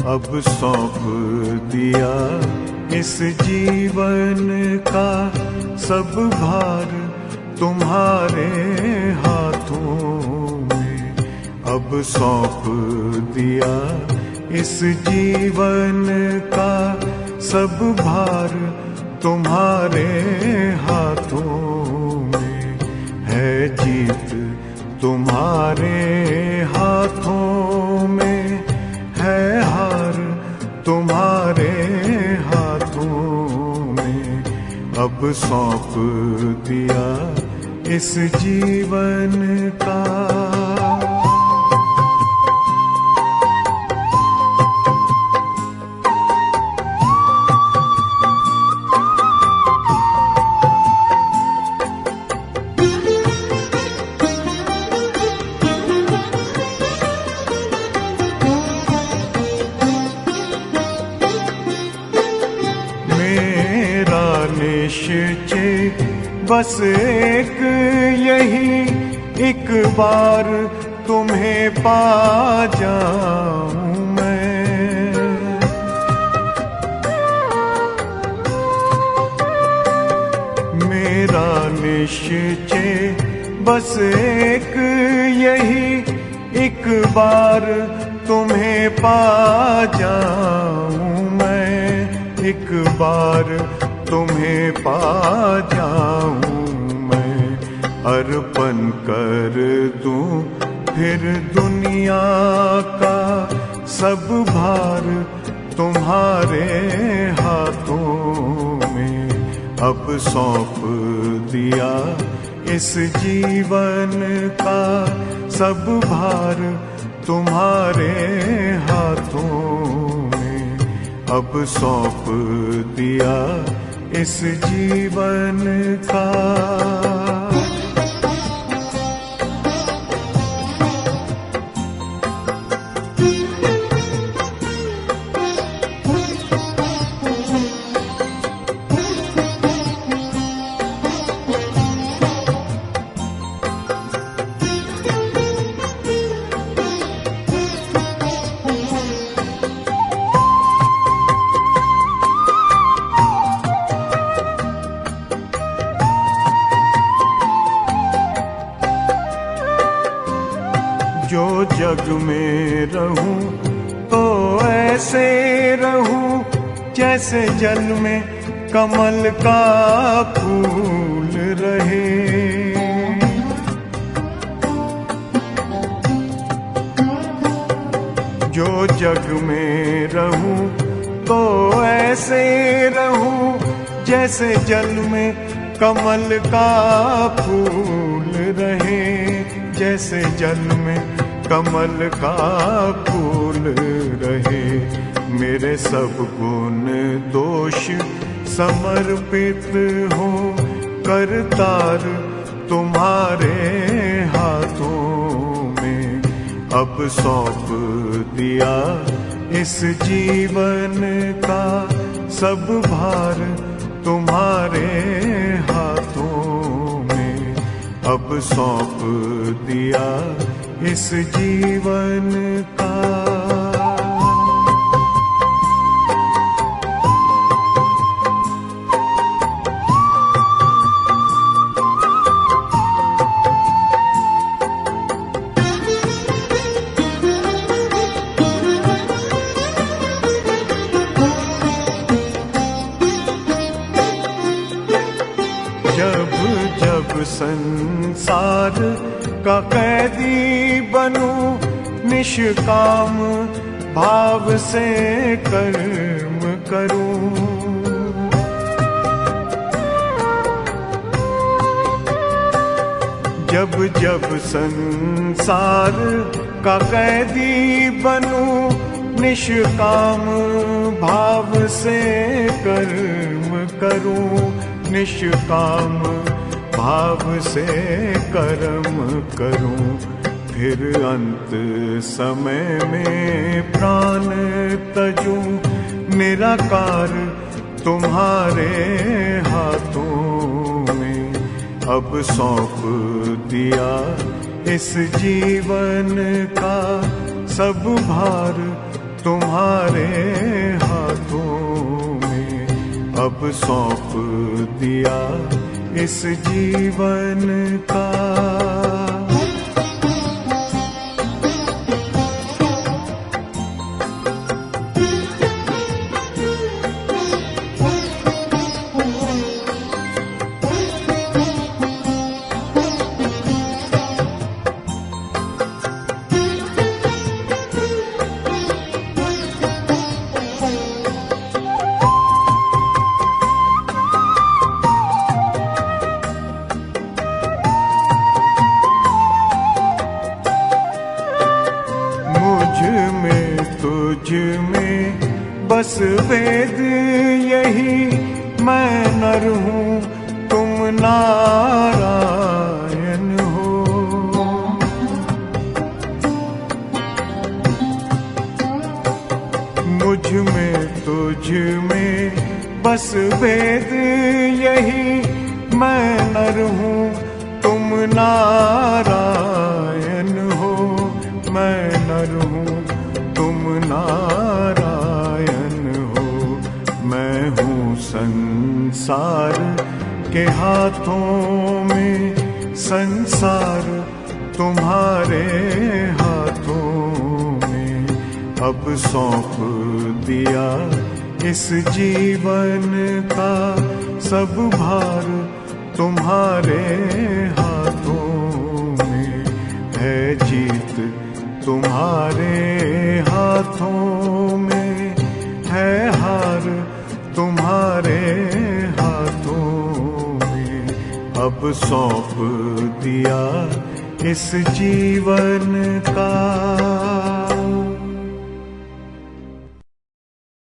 अब सौंप दिया इस जीवन का सब भार तुम्हारे हाथों में। अब सौंप दिया इस जीवन का सब भार तुम्हारे हाथों में। है जीत तुम्हारे हाथों में, है हार तुम्हारे हाथों में। अब सौंप दिया इस जीवन का। निश्चय बस एक यही, एक बार तुम्हें पा जाऊं मैं। मेरा निश्चय बस एक यही, एक बार तुम्हें पा जाऊं मैं। एक बार तुम्हें पा जाऊं मैं। अर्पण कर दूं फिर दुनिया का सब भार तुम्हारे हाथों में। अब सौंप दिया इस जीवन का सब भार तुम्हारे हाथों में। अब सौंप दिया इस जीवन का। जो जग में रहूं तो ऐसे रहूं जैसे जल में कमल का फूल रहे। जो जग में रहूं तो ऐसे रहूं जैसे जल में कमल का फूल रहे। जैसे जल में कमल का फूल रहे। मेरे सब गुण दोष समर्पित हो करतार तुम्हारे हाथों में। अब सौंप दिया इस जीवन का सब भार तुम्हारे हाथों में। अब सौंप दिया इस जीवन का। जब जब संसार का कैदी बनूं, निष्काम भाव से कर्म करूं। जब जब संसार का कैदी बनूं, निष्काम भाव से कर्म करूं। निष्काम भाव से कर्म करूं। फिर अंत समय में प्राण तजूं, निराकार तुम्हारे हाथों में। अब सौंप दिया इस जीवन का सब भार तुम्हारे हाथों में अब सौंप दिया इस जीवन का। तुझ में बस वेद यही, मैं नर हूँ तुम नारायण हो। मुझ में तुझ में बस वेद यही, मैं नर हूँ तुम नारायण हो। मैं नर हूँ तुम नारायण हो। मैं हूँ संसार के हाथों में, संसार तुम्हारे हाथों में अब सौंप दिया इस जीवन का। सब भार तुम्हारे हाथों में है, जीत तुम्हारे हाथों में है, हार तुम्हारे हाथों में अब सौंप दिया इस जीवन का।